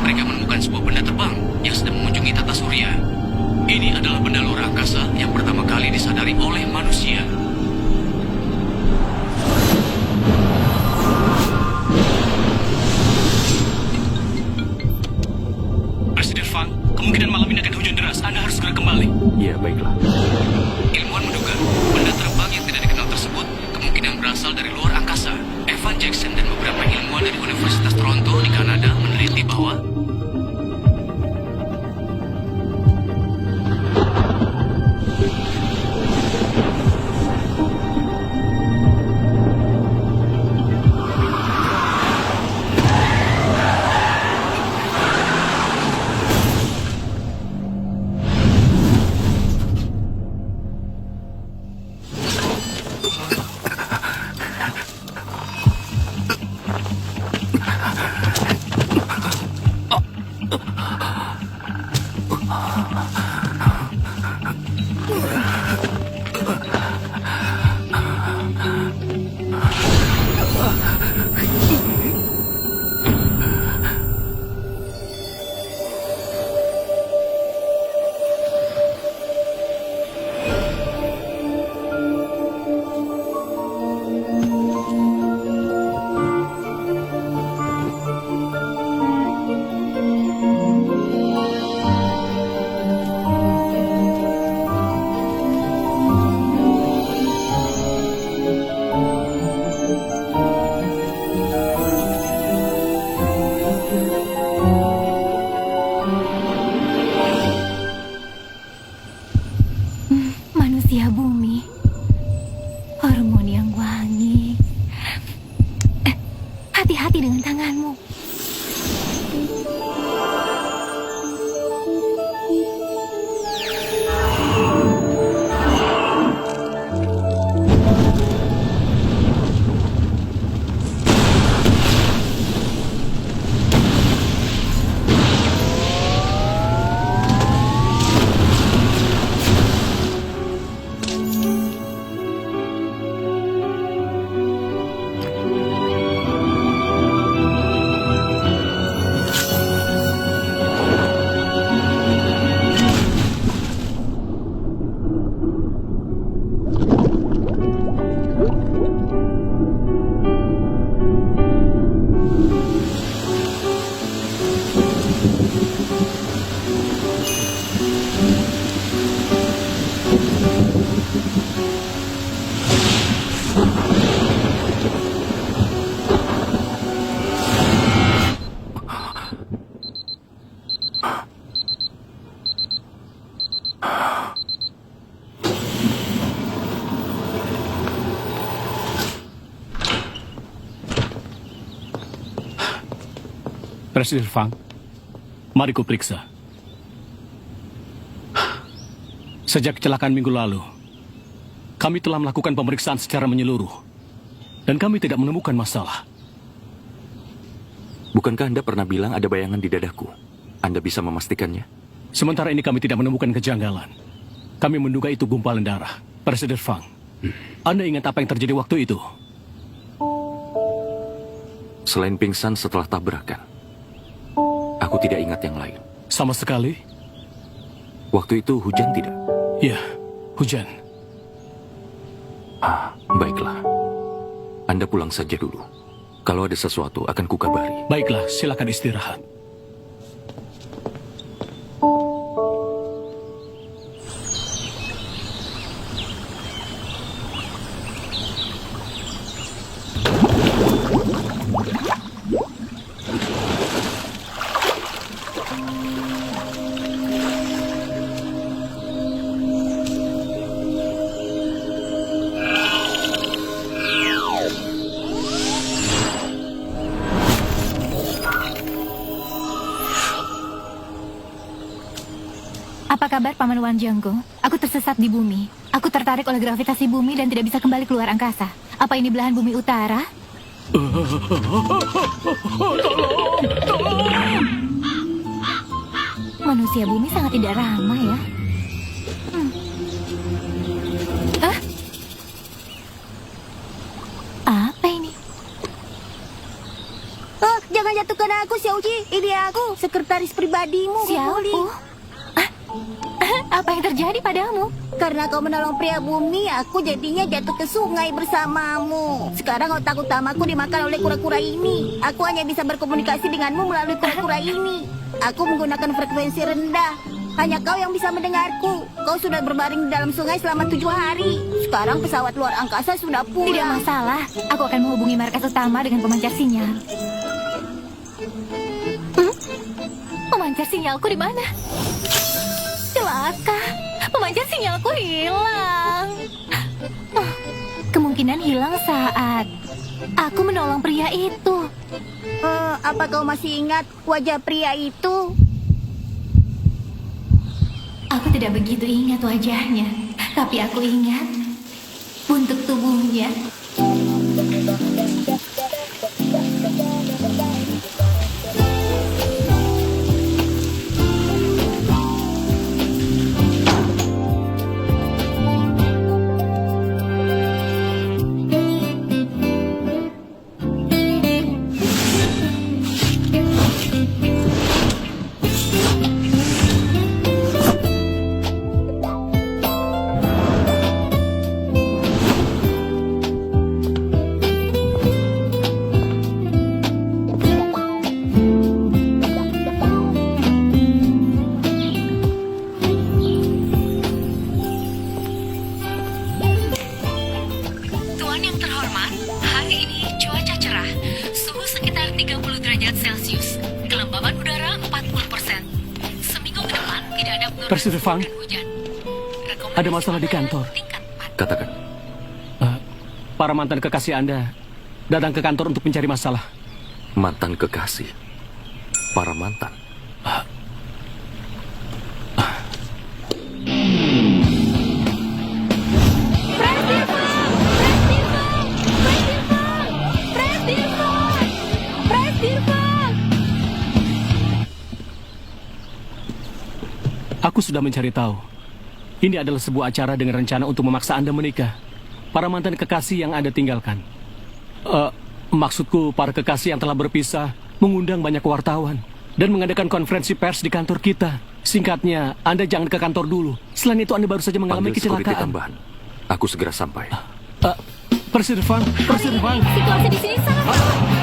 mereka menemukan sebuah benda terbang yang sedang mengunjungi tata surya. Ini adalah benda luar angkasa yang pertama kali disadari oleh manusia. Presiden Fang, kemungkinan malam ini akan hujan deras. Anda harus segera kembali. Iya, baiklah. Ilmuwan menduga benda terbang yang tidak dikenal tersebut kemungkinan berasal dari luar angkasa. Evan Jackson dan beberapa ilmuwan dari Universitas Toronto di Kanada meneliti bahwa manusia bumi, hormon yang wangi. Hati-hati dengan tanganmu. Presiden Fang, mari ku periksa. Sejak kecelakaan minggu lalu, kami telah melakukan pemeriksaan secara menyeluruh, dan kami tidak menemukan masalah. Bukankah Anda pernah bilang ada bayangan di dadaku? Anda bisa memastikannya? Sementara ini kami tidak menemukan kejanggalan. Kami menduga itu gumpalan darah. Presiden Fang, Anda ingat apa yang terjadi waktu itu? Selain pingsan setelah tabrakan, aku tidak ingat yang lain. Sama sekali? Waktu itu hujan tidak? Ya, hujan. Baiklah. Anda pulang saja dulu. Kalau ada sesuatu akan kukabari. Baiklah, silakan istirahat. Apa kabar Paman Wan Janggo? Aku tersesat di bumi. Aku tertarik oleh gravitasi bumi dan tidak bisa kembali keluar angkasa. Apa ini belahan bumi utara? Manusia bumi sangat tidak ramah ya. Apa ini? Oh, jangan jatuh ke bukan aku, Xiaoji. Ini aku, sekretaris pribadimu, Bubuli. Xiao? Apa yang terjadi padamu? Karena kau menolong pria bumi, aku jadinya jatuh ke sungai bersamamu. Sekarang otak utamaku dimakan oleh kura-kura ini. Aku hanya bisa berkomunikasi denganmu melalui kura-kura ini. Aku menggunakan frekuensi rendah. Hanya kau yang bisa mendengarku. Kau sudah berbaring di dalam sungai selama 7 hari. Sekarang pesawat luar angkasa sudah Tidak pulang. masalah. Aku akan menghubungi markas utama dengan pemancar sinyal. Hmm? Pemancar sinyalku di mana? Celaka. Pemancar sinyalku hilang. Kemungkinan hilang saat aku menolong pria itu. Apa kau masih ingat wajah pria itu? Aku tidak begitu ingat wajahnya, tapi aku ingat bentuk tubuhnya. Tuan yang terhormat, hari ini cuaca cerah, suhu sekitar 30 derajat Celcius, kelembaban udara 40%. Seminggu ke depan tidak ada penurunan Presiden Fang, dan hujan. ada masalah di kantor. Tingkat 4. Katakan, Para mantan kekasih Anda datang ke kantor untuk mencari masalah. mantan kekasih. Para mantan. Aku sudah mencari tahu. Ini adalah sebuah acara dengan rencana untuk memaksa Anda menikah. Para mantan kekasih yang Anda tinggalkan. Maksudku, para kekasih yang telah berpisah mengundang banyak wartawan dan mengadakan konferensi pers di kantor kita. Singkatnya, Anda jangan ke kantor dulu. Selain itu, Anda baru saja mengalami Panggil security kecelakaan. tambahan. Aku segera sampai. Presiden Fang, Presiden Fang. Situasi di sini sangat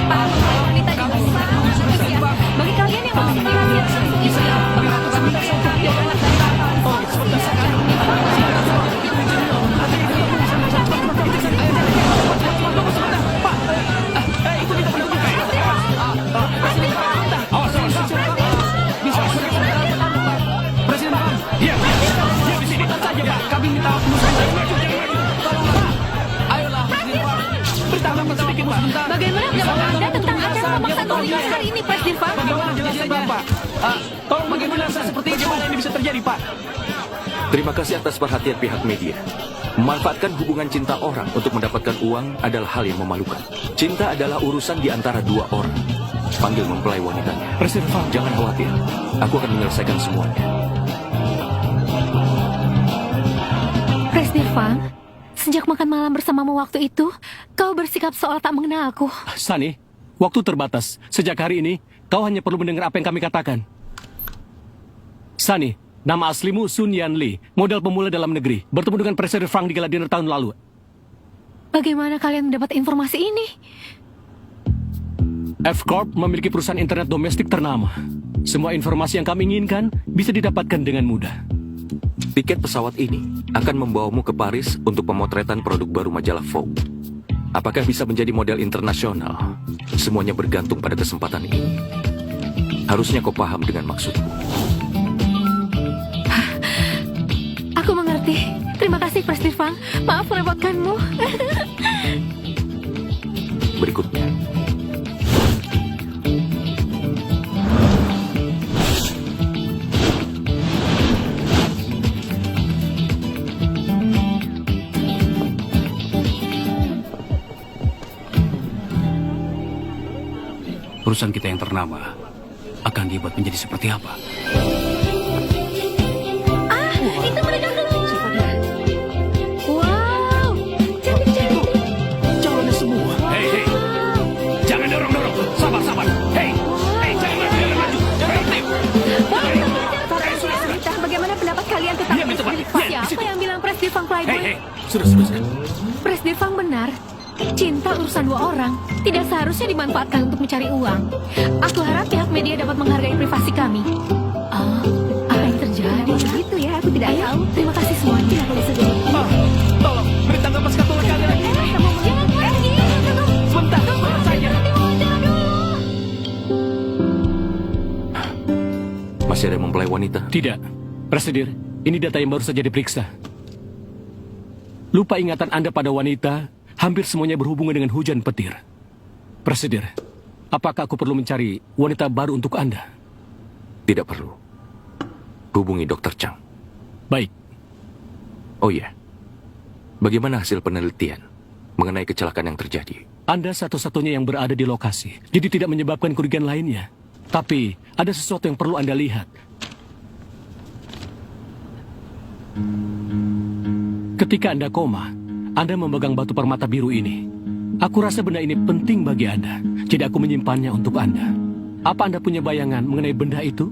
para wanita juga sangat spesial. Bagi kalian yang masih perhatian Presiden Fang, diam di sini. Saja Pak, kami minta ayolah, Presiden Fang. Beritahukan sedikit Pak. Bagaimana pendapat Anda tentang acara pemaksaan pernikahan hari ini, Presiden Fang? Bagaimana jelaskan Bapak? Tolong bagaimana seperti bagaimana ini bisa terjadi, Pak? Terima kasih atas perhatian pihak media. Memanfaatkan hubungan cinta orang untuk mendapatkan uang adalah hal yang memalukan. Cinta adalah urusan di antara dua orang. Panggil mempelai wanitanya. Presiden Fang, Jangan khawatir, aku akan menyelesaikan semuanya. Presiden Fang, sejak makan malam bersamamu waktu itu, kau bersikap seolah tak mengenal aku. Sunny, waktu terbatas. Sejak hari ini, kau hanya perlu mendengar apa yang kami katakan. Sunny, nama aslimu Sun Yan Lee, model pemula dalam negeri. Bertemu dengan Presiden Frank di gala dinner tahun lalu. Bagaimana kalian mendapat informasi ini? F-Corp memiliki perusahaan internet domestik ternama. Semua informasi yang kami inginkan bisa didapatkan dengan mudah. Tiket pesawat ini akan membawamu ke Paris untuk pemotretan produk baru majalah Vogue. Apakah bisa menjadi model internasional? Semuanya bergantung pada kesempatan ini. Harusnya kau paham dengan maksudku. Aku mengerti. Terima kasih, Presiden Fang. Maaf merepotkanmu. Berikutnya. Perusahaan kita yang ternama akan dibuat menjadi seperti apa? Itu mereka keluar. Wow, cantik-cantik. Calonnya semua. Hei, jangan dorong-dorong. Sabar. Hei, Sudah. Presiden Fang benar. Cinta urusan dua orang tidak seharusnya dimanfaatkan untuk mencari uang. Aku harap pihak media dapat menghargai privasi kami. Apa yang terjadi? Begitu ya, aku tidak tahu. Terima kasih semuanya. Tolong, beri tangga pas kapal kalian lagi. Jangan pergi. Sebentar, bayar saja. Masih ada yang mempelai wanita? Tidak. Presidir, ini data yang baru saja diperiksa. Lupa ingatan Anda pada wanita, hampir semuanya berhubungan dengan hujan petir. Presidir, apakah aku perlu mencari wanita baru untuk Anda? Tidak perlu. Hubungi Dr. Chang. Baik. Oh iya. Bagaimana hasil penelitian mengenai kecelakaan yang terjadi? Anda satu-satunya yang berada di lokasi, jadi tidak menyebabkan kerugian lainnya. Tapi, ada sesuatu yang perlu Anda lihat. Ketika Anda koma, Anda memegang batu permata biru ini. Aku rasa benda ini penting bagi Anda, jadi aku menyimpannya untuk Anda. Apa Anda punya bayangan mengenai benda itu?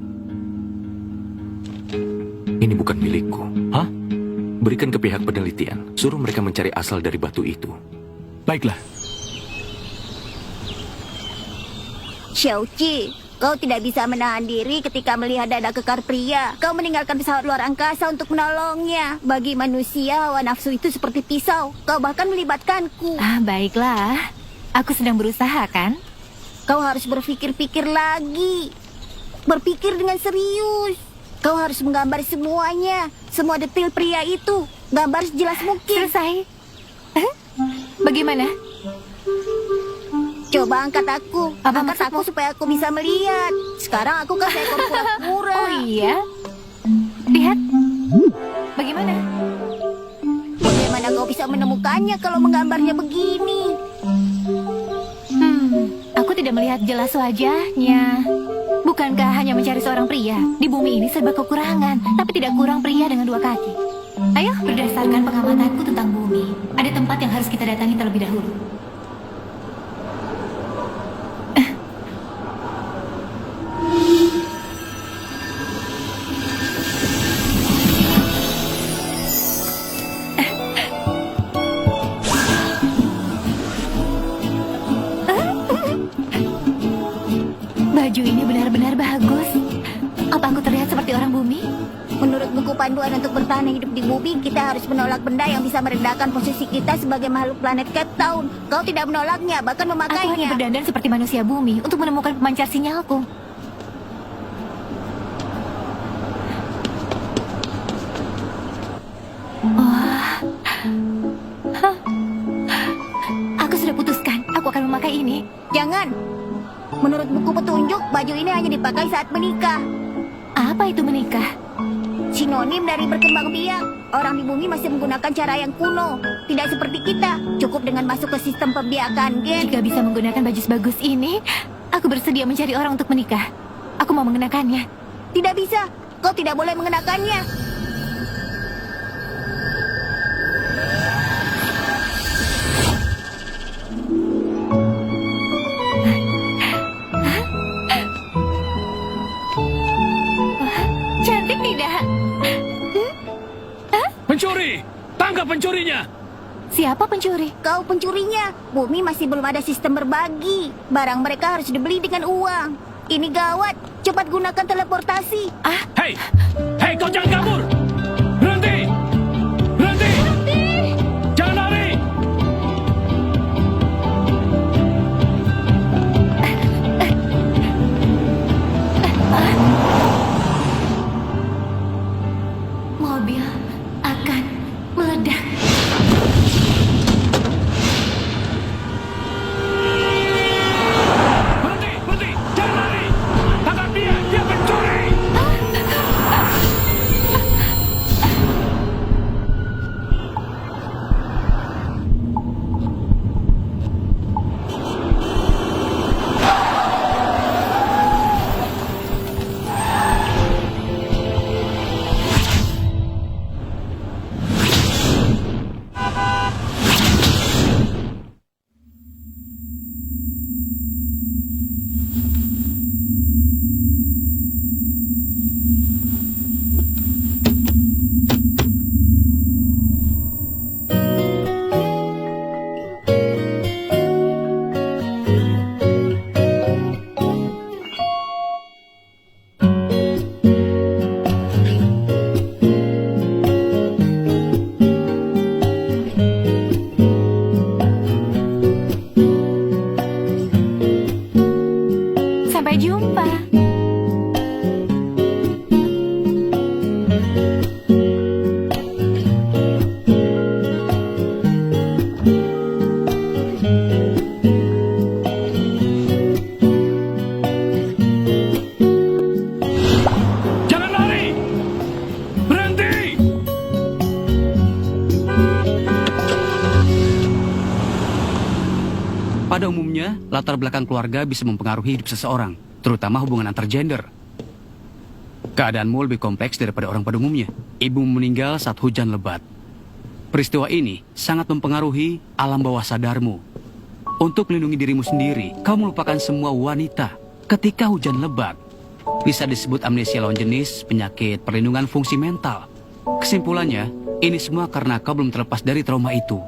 Ini bukan milikku. Hah? Berikan ke pihak penelitian. Suruh mereka mencari asal dari batu itu. Baiklah. Xiaoqi, kau tidak bisa menahan diri ketika melihat dada kekar pria. Kau meninggalkan pesawat luar angkasa untuk menolongnya. Bagi manusia, hawa nafsu itu seperti pisau. Kau bahkan melibatkanku. Baiklah. Aku sedang berusaha, kan? Kau harus berpikir-pikir lagi. Berpikir dengan serius. Kau harus menggambar semuanya. Semua detail pria itu. Gambar sejelas mungkin. Selesai. Bagaimana? Coba angkat aku. Apa angkat maksudmu? aku supaya aku bisa melihat. Sekarang aku kan seekor kura-kura. Oh iya? Lihat. Bagaimana? Bagaimana kau bisa menemukannya kalau menggambarnya begini? Aku tidak melihat jelas wajahnya. Bukankah hanya mencari seorang pria? Di bumi ini serba kekurangan, tapi tidak kurang pria dengan dua kaki. Ayo, berdasarkan pengamatanku tentang bumi, ada tempat yang harus kita datangi terlebih dahulu. Baju ini benar-benar bagus. Apa aku terlihat seperti orang bumi? Menurut buku panduan untuk bertahan hidup di bumi, kita harus menolak benda yang bisa merendahkan posisi kita sebagai makhluk planet Cape Town. Kau tidak menolaknya, bahkan Aku hanya memakainya. berdandan seperti manusia bumi untuk menemukan pemancar sinyalku. Aku sudah putuskan, aku akan memakai ini. Jangan. Menurut buku petunjuk, baju ini hanya dipakai saat menikah. Apa itu menikah? Sinonim dari berkembang biak. Orang di bumi masih menggunakan cara yang kuno. Tidak seperti kita. Cukup dengan masuk ke sistem pembiakan gen. Jika bisa menggunakan baju sebagus ini, aku bersedia mencari orang untuk menikah. Aku mau mengenakannya. Tidak bisa. Kau tidak boleh mengenakannya. Cantik tidak? Pencuri! Tangkap pencurinya! Siapa pencuri? Kau pencurinya. Bumi masih belum ada sistem berbagi. Barang mereka harus dibeli dengan uang. Ini gawat. Cepat gunakan teleportasi. Hei! Hei, kau jangan kabur! Berhenti! Berhenti! Jangan lari! Mobil akan meledak. Berhenti! Berhenti! Jangan lari! Tangkap dia! Dia pencuri! latar belakang keluarga bisa mempengaruhi hidup seseorang, terutama hubungan antar gender. Keadaanmu lebih kompleks daripada orang pada umumnya. Ibumu meninggal saat hujan lebat. Peristiwa ini sangat mempengaruhi alam bawah sadarmu. Untuk melindungi dirimu sendiri, kau melupakan semua wanita ketika hujan lebat. Bisa disebut amnesia lawan jenis penyakit perlindungan fungsi mental. Kesimpulannya, ini semua karena kau belum terlepas dari trauma itu.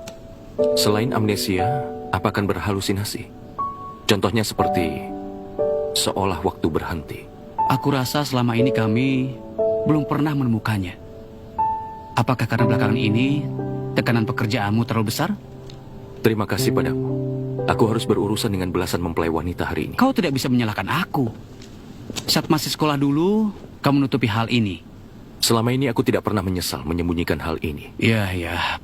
Selain amnesia, apa akan berhalusinasi? Contohnya seperti seolah waktu berhenti. Aku rasa selama ini kami belum pernah menemukannya. Apakah karena belakangan ini tekanan pekerjaanmu terlalu besar? Terima kasih padamu. Aku harus berurusan dengan belasan mempelai wanita hari ini. Kau tidak bisa menyalahkan aku. Saat masih sekolah dulu, kamu menutupi hal ini. Selama ini aku tidak pernah menyesal menyembunyikan hal ini. Ya,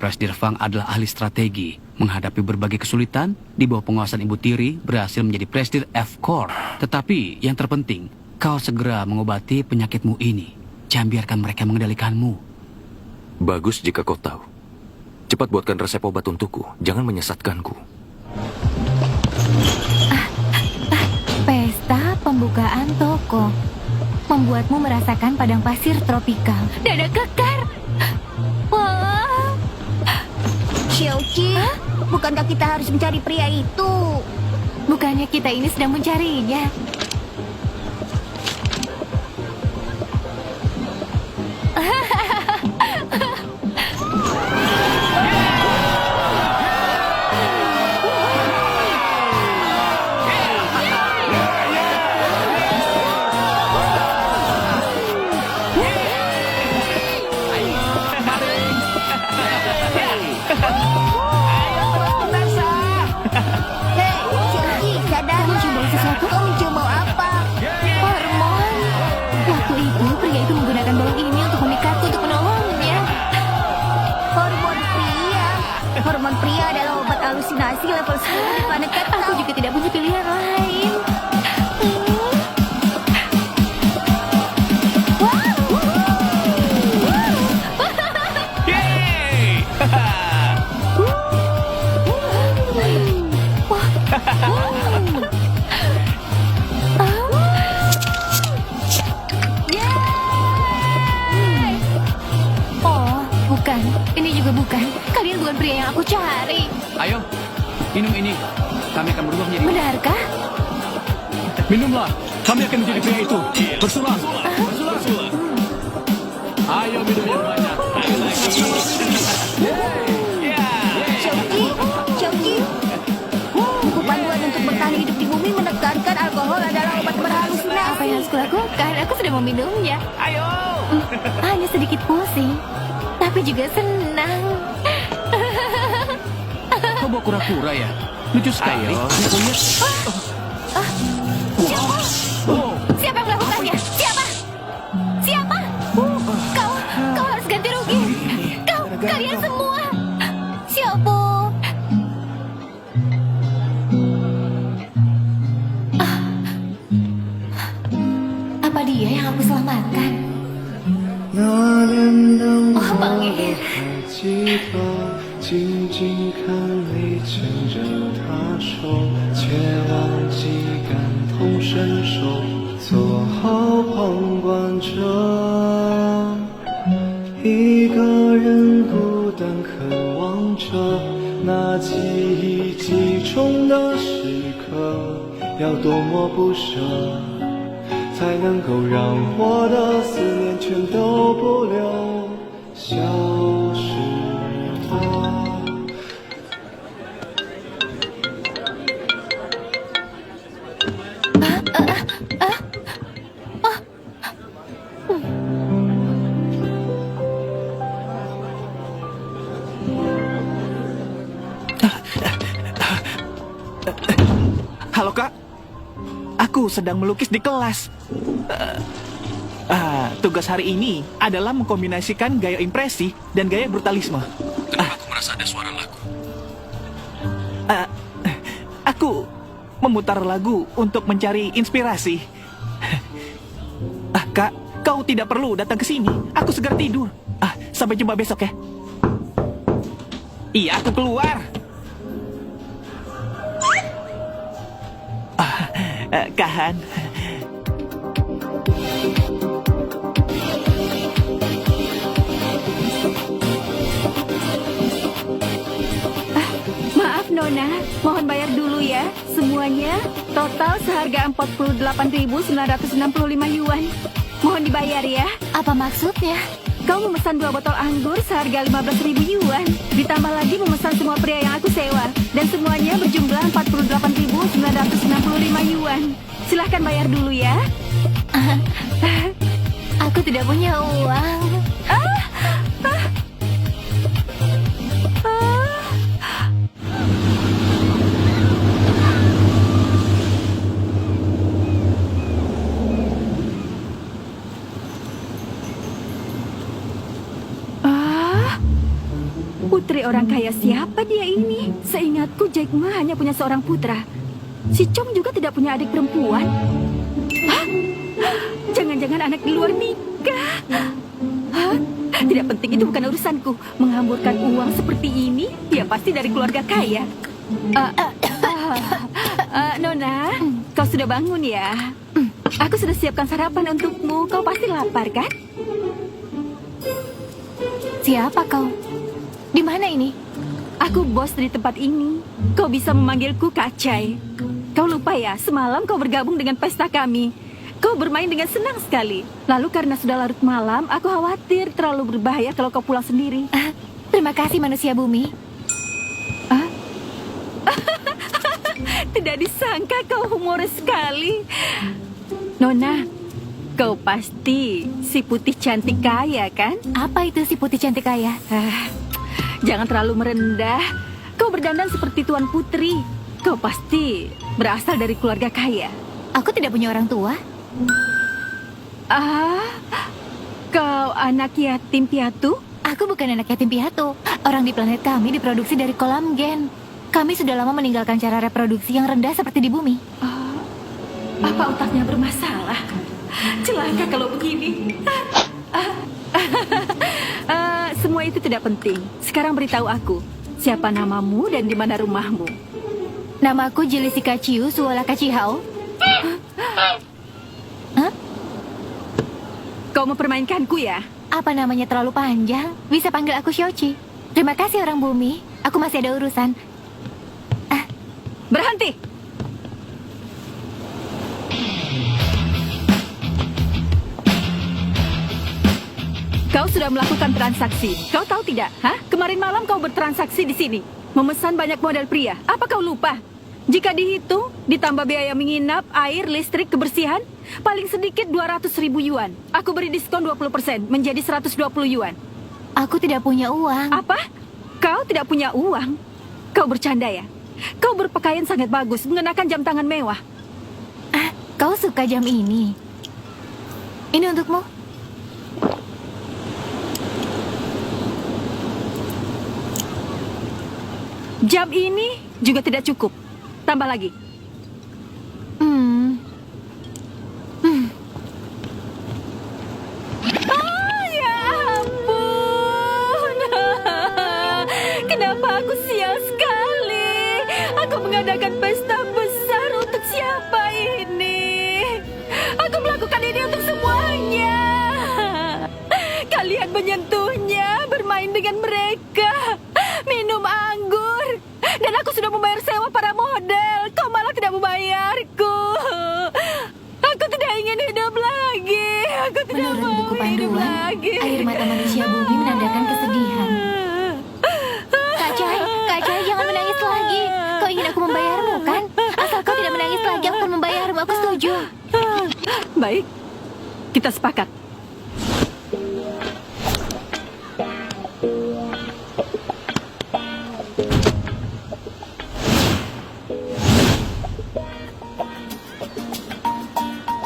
Presdir Fang adalah ahli strategi. Menghadapi berbagai kesulitan, di bawah penguasaan Ibu Tiri, berhasil menjadi Presdir F-Corps. Tetapi, yang terpenting, kau segera mengobati penyakitmu ini. Jangan biarkan mereka mengendalikanmu. Bagus jika kau tahu. Cepat buatkan resep obat untukku. Jangan menyesatkanku. Pesta pembukaan toko membuatmu merasakan padang pasir tropikal. Dada kekar. Wah. Xiaoqi, bukankah kita harus mencari pria itu? Bukannya kita ini sedang mencarinya. Hei, Xiaoqi, sadarlah. Mencium sesuatu? Kau mencium bau apa? Hormon. Waktu itu pria itu menggunakan bau ini untuk memikatku untuk menolongnya. Hormon pria. Hormon pria adalah obat halusinasi level 10 di planet Cat. Aku juga tidak punya pilihan lain. Oh, bukan. Ini juga bukan. Kalian bukan pria yang aku cari. Ayo, minum ini. Kami akan berubah menjadi... Benarkah? Minumlah, kami akan menjadi pria itu. Bersulah. Ayo minum yang banyak. Xiaoqi, buku panduan untuk bertahan hidup di bumi menekankan alkohol adalah obat berhalusinasi. Apa yang harus kulakukan? Aku sudah meminumnya. Ayo. Hanya sedikit pusing, tapi juga senang. Kau bawa kura-kura ya? Lucu sekali. Siapa yang melakukannya? Siapa? Siapa? Kau harus ganti rugi. Kalian semua. Siapa? Apa dia yang aku selamatkan? Oh, Pangeran. 记得静静看你牵着她手，却忘记感同身受，做好旁观者。一个人孤单渴望着那记忆集中的时刻，要多么不舍，才能够让我的思念全都不留，消失了。Halo Kak, aku sedang melukis di kelas. Tugas hari ini adalah mengkombinasikan gaya impresi dan gaya brutalisme. Kenapa aku merasa ada suara lagu? Aku memutar lagu untuk mencari inspirasi. Kak, kau tidak perlu datang ke sini. Aku segera tidur. Sampai jumpa besok ya. Iya, aku keluar. Kahan. Maaf Nona, mohon bayar dulu ya. Semuanya total seharga 48.965 yuan. Mohon dibayar ya. Apa maksudnya? Kau memesan 2 botol anggur seharga 15.000 yuan. Ditambah lagi memesan semua pria yang aku sewa. Dan semuanya berjumlah 48.965 yuan. Silahkan bayar dulu ya. Aku tidak punya uang. Putri orang kaya siapa dia ini? Seingatku Jack Ma hanya punya seorang putra. Si Chong juga tidak punya adik perempuan. Hah? Jangan-jangan anak di luar nikah. Hah? Tidak penting, itu bukan urusanku. Menghamburkan uang seperti ini, dia pasti dari keluarga kaya. Nona, kau sudah bangun ya? Aku sudah siapkan sarapan untukmu. Kau pasti lapar kan? Siapa kau? Di mana ini? Aku bos di tempat ini. Kau bisa memanggilku Kacai. Kau lupa ya, semalam kau bergabung dengan pesta kami. Kau bermain dengan senang sekali. Lalu karena sudah larut malam, aku khawatir terlalu berbahaya kalau kau pulang sendiri. Terima kasih manusia bumi. Tidak disangka kau humoris sekali. Nona, kau pasti si putih cantik kaya kan? Apa itu si putih cantik kaya? Jangan terlalu merendah. Kau berdandan seperti Tuan Putri. Kau pasti berasal dari keluarga kaya. Aku tidak punya orang tua. Kau anak yatim piatu? Aku bukan anak yatim piatu. Orang di planet kami diproduksi dari kolam gen. Kami sudah lama meninggalkan cara reproduksi yang rendah seperti di bumi. Apa otaknya bermasalah? Celaka kalau begini. Semua itu tidak penting. Sekarang beritahu aku, siapa namamu dan di mana rumahmu? Namaku Jelisika Ciu Suola Kacihao. Kau mempermainkanku ya? Apa namanya terlalu panjang? Bisa panggil aku Shochi. Terima kasih orang bumi. Aku masih ada urusan. Berhenti! Kau sudah melakukan transaksi. Kau tahu tidak? Kemarin malam kau bertransaksi di sini. Memesan banyak model pria. Apa kau lupa? Jika dihitung, ditambah biaya menginap, air, listrik, kebersihan, paling sedikit 200.000 yuan. Aku beri diskon 20%, menjadi 120 yuan. Aku tidak punya uang. Apa? Kau tidak punya uang? Kau bercanda ya? Kau berpakaian sangat bagus, mengenakan jam tangan mewah. Kau suka jam ini? Ini untukmu. Jam ini juga tidak cukup. Tambah lagi. Ya ampun. Kenapa aku sial sekali? Aku mengadakan pesta besar untuk siapa ini? Aku melakukan ini untuk semuanya. Kalian menyentuhnya, bermain dengan mereka, minum anggur. Dan aku sudah membayar sewa para model. Kau malah tidak membayarku. Aku tidak ingin hidup lagi. Aku tidak Menurut mau buku hidup panduan, lagi. air mata manusia bumi menandakan kesedihan. Kak Cai, jangan menangis lagi. Kau ingin aku membayarmu, kan? Asal kau tidak menangis lagi, aku akan membayarmu. Aku setuju. Baik, kita sepakat.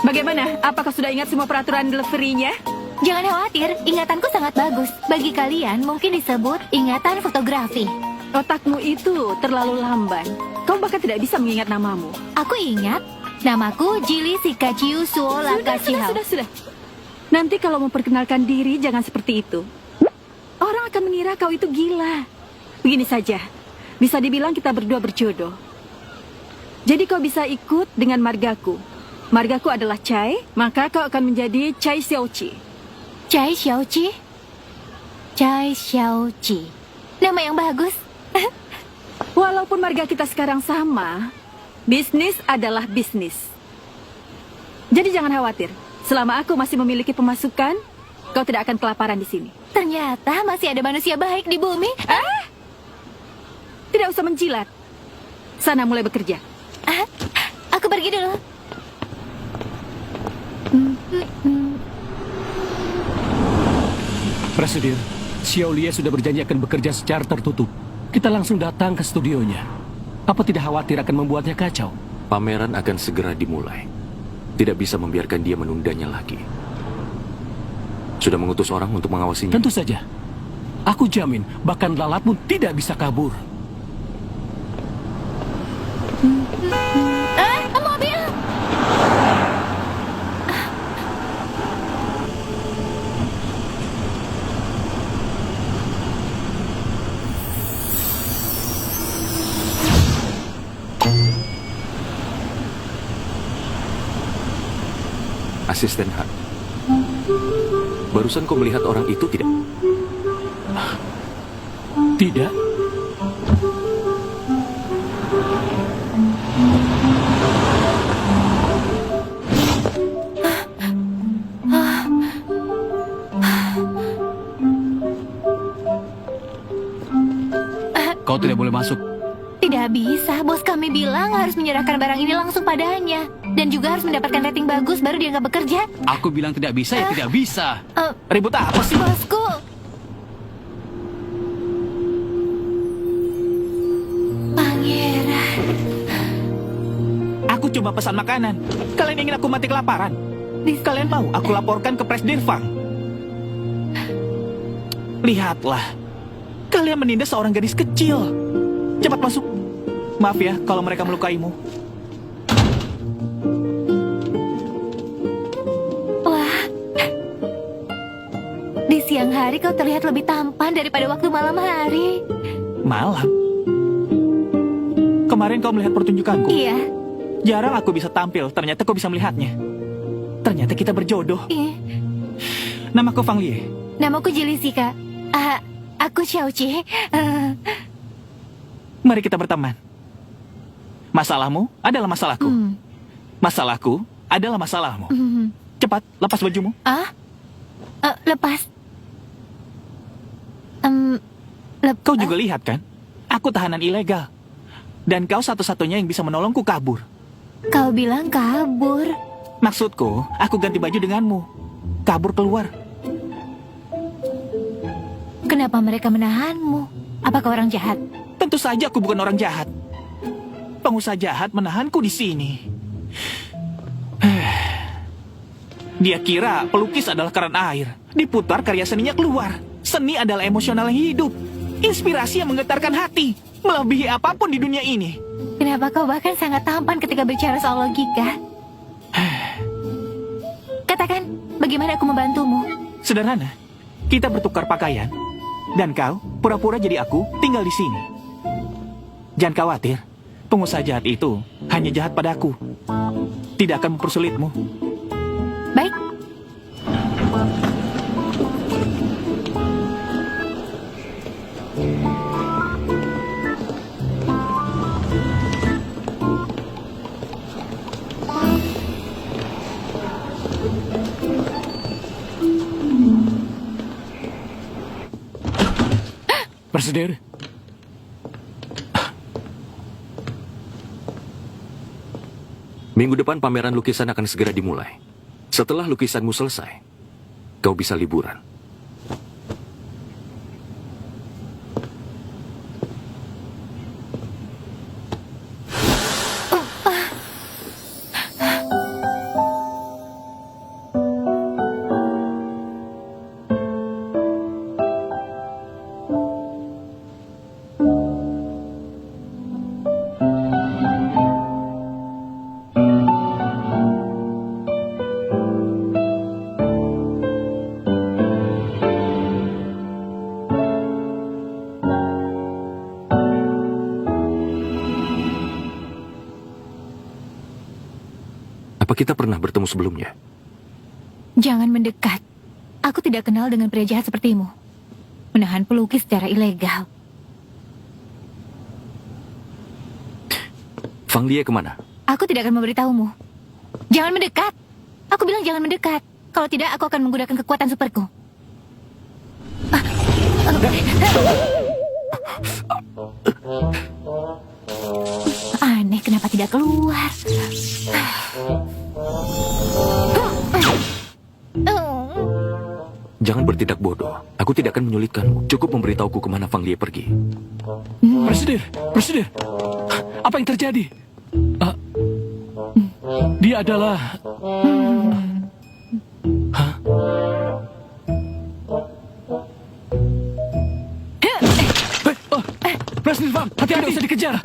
Bagaimana? Apakah sudah ingat semua peraturan delivery-nya? Jangan khawatir, ingatanku sangat bagus. Bagi kalian mungkin disebut ingatan fotografi. Otakmu itu terlalu lamban. Kau bahkan tidak bisa mengingat namamu. Aku ingat, namaku Jili Sikaciu Suola Kacihao. Sudah. Nanti kalau memperkenalkan diri jangan seperti itu. Orang akan mengira kau itu gila. Begini saja, bisa dibilang kita berdua berjodoh. Jadi kau bisa ikut dengan margaku. Margaku adalah Chai, maka kau akan menjadi Chai Xiaoqi. Chai Xiaoqi? Chai Xiaoqi. Nama yang bagus. Walaupun marga kita sekarang sama, bisnis adalah bisnis. Jadi jangan khawatir. Selama aku masih memiliki pemasukan, kau tidak akan kelaparan di sini. Ternyata masih ada manusia baik di bumi. Tidak usah menjilat. Sana mulai bekerja. Aku pergi dulu. Presiden, Xiao Lie sudah berjanji akan bekerja secara tertutup. Kita langsung datang ke studionya. Apa tidak khawatir akan membuatnya kacau? Pameran akan segera dimulai. Tidak bisa membiarkan dia menundanya lagi. Sudah mengutus orang untuk mengawasinya? Tentu saja. Aku jamin, bahkan lalat pun tidak bisa kabur. Mobil! Asisten Han. Barusan kau melihat orang itu tidak? Tidak. Kau tidak boleh masuk. Tidak bisa, bos kami bilang harus menyerahkan barang ini langsung padanya. Dan juga harus mendapatkan rating bagus baru dia nggak bekerja. Aku bilang tidak bisa, ya tidak bisa. Ribut apa sih? Bosku! Pangeran. Aku cuma pesan makanan. Kalian ingin aku mati kelaparan? Kalian mau aku laporkan ke Presiden Fang? Lihatlah. Kalian menindas seorang gadis kecil. Cepat masuk. Maaf ya kalau mereka melukaimu. Wah. Di siang hari kau terlihat lebih tampan daripada waktu malam hari. Malam? Kemarin kau melihat pertunjukanku? Iya. Jarang aku bisa tampil, ternyata kau bisa melihatnya. Ternyata kita berjodoh. Iya. Namaku Fang Lie. Namaku Jelisika. Aku Xiaoqi. Mari kita berteman. Masalahmu adalah masalahku. Masalahku adalah masalahmu. Cepat, lepas bajumu. Lepas. Kau juga lihat kan? Aku tahanan ilegal. Dan kau satu-satunya yang bisa menolongku kabur. Kau bilang kabur. Maksudku, aku ganti baju denganmu. Kabur keluar. Kenapa mereka menahanmu? Apakah orang jahat? Tentu saja aku bukan orang jahat. Pengusaha jahat menahanku di sini. Dia kira pelukis adalah keran air. Diputar karya seninya keluar. Seni adalah emosional yang hidup. Inspirasi yang menggetarkan hati. Melebihi apapun di dunia ini. Kenapa kau bahkan sangat tampan ketika bicara soal logika? Katakan, bagaimana aku membantumu? Sederhana. Kita bertukar pakaian. Dan kau, pura-pura jadi aku, tinggal di sini. Jangan khawatir. Pengusaha jahat itu hanya jahat padaku. Tidak akan mempersulitmu. Baik. Presiden, Minggu depan pameran lukisan akan segera dimulai. Setelah lukisanmu selesai, kau bisa liburan. Apa kita pernah bertemu sebelumnya? Jangan mendekat. Aku tidak kenal dengan pria jahat sepertimu. Menahan pelukis secara ilegal. Fang Lie kemana? Aku tidak akan memberitahumu. Jangan mendekat. Aku bilang jangan mendekat. Kalau tidak, aku akan menggunakan kekuatan superku. Aneh, kenapa tidak keluar? Jangan bertindak bodoh. Aku tidak akan menyulitkanmu. Cukup memberitahuku kemana Fang Lie pergi. Presiden, apa yang terjadi? Dia adalah... Hah? Presiden Fang, hati-hati, usah dikejar.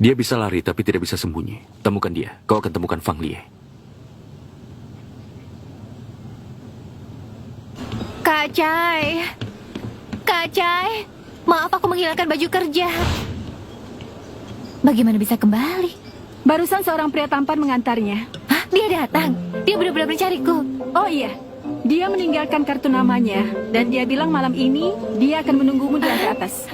Dia bisa lari tapi tidak bisa sembunyi. Temukan dia, kau akan temukan Fang Lie. Kak Chai. Kak Chai, maaf aku menghilangkan baju kerja. Bagaimana bisa kembali? Barusan seorang pria tampan mengantarnya. Hah? Dia datang? Dia benar-benar mencariku. Oh iya, dia meninggalkan kartu namanya. Dan dia bilang malam ini dia akan menunggumu di lantai atas.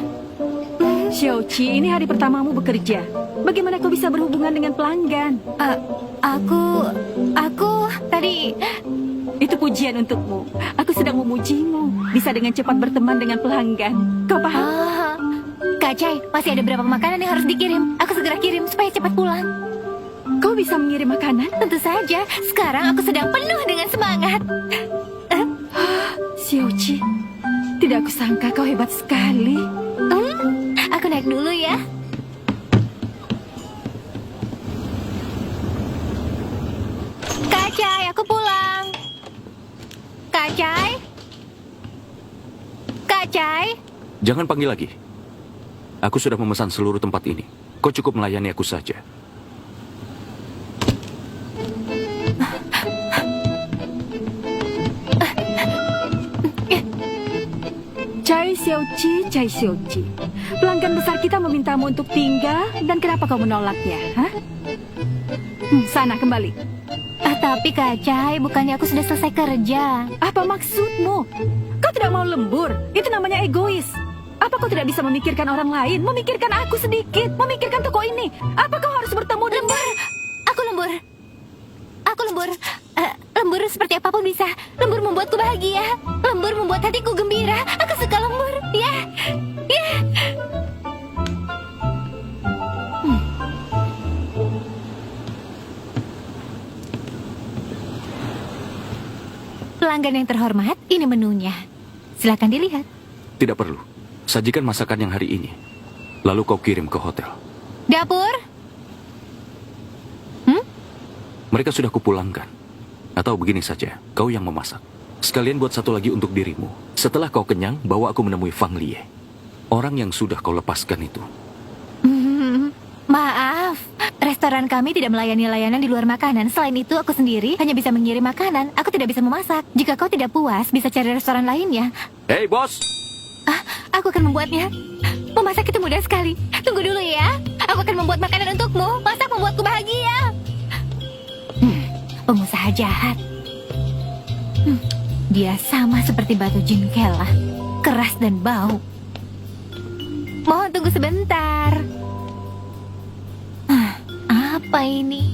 Xiaoqi, ini hari pertamamu bekerja. Bagaimana kau bisa berhubungan dengan pelanggan? Aku tadi... Itu pujian untukmu. Aku sedang memujimu. Bisa dengan cepat berteman dengan pelanggan. Kau paham? Kak Chai, masih ada beberapa makanan yang harus dikirim. Aku segera kirim supaya cepat pulang. Kau bisa mengirim makanan? Tentu saja. Sekarang aku sedang penuh dengan semangat. Xiaoqi, tidak aku sangka kau hebat sekali. Aku naik dulu ya. Kak Chai, aku pulang. Kak Chai? Kak Chai? Jangan panggil lagi. Aku sudah memesan seluruh tempat ini. Kau cukup melayani aku saja. Cai Xiaoqi. Pelanggan besar kita memintamu untuk tinggal, dan kenapa kau menolaknya? Hah? Sana kembali. Tapi Kak Chai, bukannya aku sudah selesai kerja. Apa maksudmu? Kau tidak mau lembur? Itu namanya egois. Apa kau tidak bisa memikirkan orang lain? Memikirkan aku sedikit, memikirkan toko ini. Apa kau harus bertemu dengan... Aku lembur. Lembur seperti apapun bisa. Lembur membuatku bahagia. Lembur membuat hatiku gembira. Aku suka lembur. Ya. Pelanggan yang terhormat, ini menunya. Silakan dilihat. Tidak perlu. Sajikan masakan yang hari ini. Lalu kau kirim ke hotel. Dapur? Mereka sudah kupulangkan. Atau begini saja, kau yang memasak. Sekalian buat satu lagi untuk dirimu. Setelah kau kenyang, bawa aku menemui Fang Lie. Orang yang sudah kau lepaskan itu. Maaf, restoran kami tidak melayani layanan di luar makanan. Selain itu, aku sendiri hanya bisa mengirim makanan. Aku tidak bisa memasak. Jika kau tidak puas, bisa cari restoran lainnya. Hei, bos! Aku akan membuatnya. Memasak itu mudah sekali. Tunggu dulu ya. Aku akan membuat makanan untukmu. Masak membuatku bahagia. Pengusaha jahat. Dia sama seperti batu jingkela, keras dan bau. Mohon tunggu sebentar. Apa ini?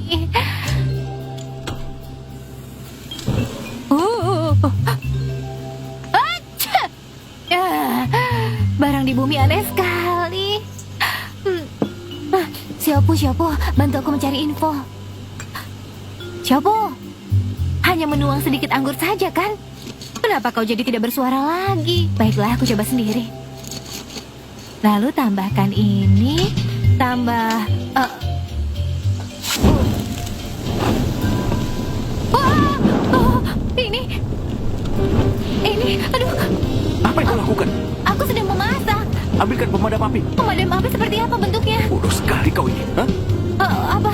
Barang di bumi aneh sekali. Xiaopo, bantu aku mencari info. Xiaopo, hanya menuang sedikit anggur saja kan? Kenapa kau jadi tidak bersuara lagi? Baiklah, aku coba sendiri. Lalu tambahkan ini, tambah... Ini, aduh. Apa yang kau lakukan? Aku sedang memasak. Ambilkan pemadam api. Pemadam api seperti apa bentuknya? Bodoh sekali kau ini. Hah? Apa?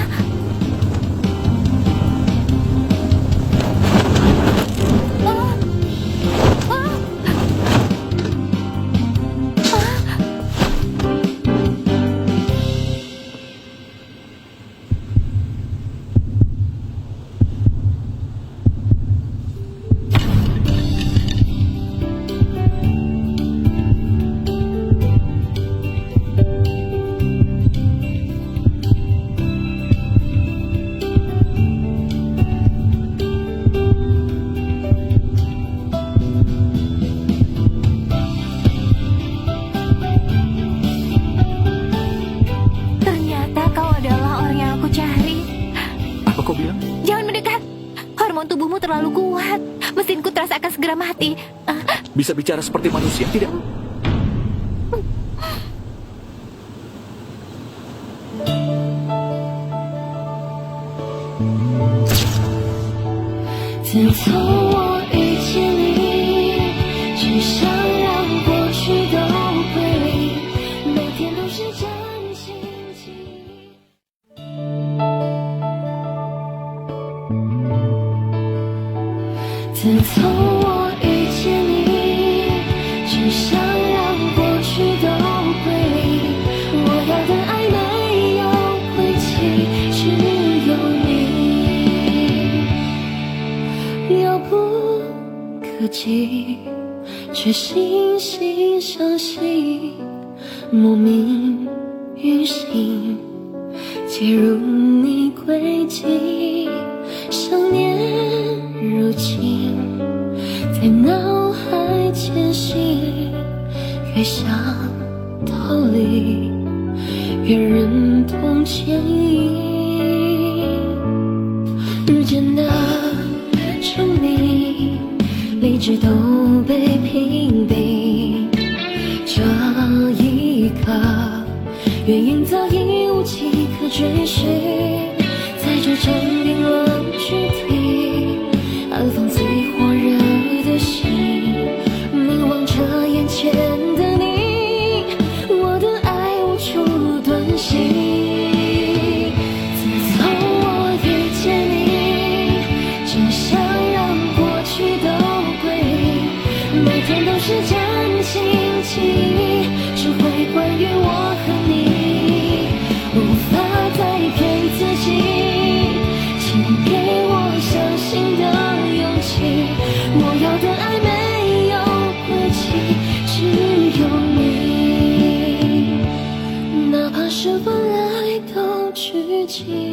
bilang? Jangan mendekat. Hormon tubuhmu terlalu kuat. Mesinku terasa akan segera mati. Bisa bicara seperti manusia, tidak?却惺惺相惜，莫名于心，介入你轨迹，想念如今在脑海前行，越想逃离，越忍痛牵引，日渐的证明，理智都被屏蔽，这一刻原因早已无迹可追寻，在这场冰冷躯体安放最火热的心，凝望着眼前的你，我的爱无处遁形。自从我遇见你，只想让过去都每天都是真心记忆，只会关于我和你，无法再骗自己，请给我相信的勇气。我要的爱没有轨迹，只有你，哪怕是本来都拘谨。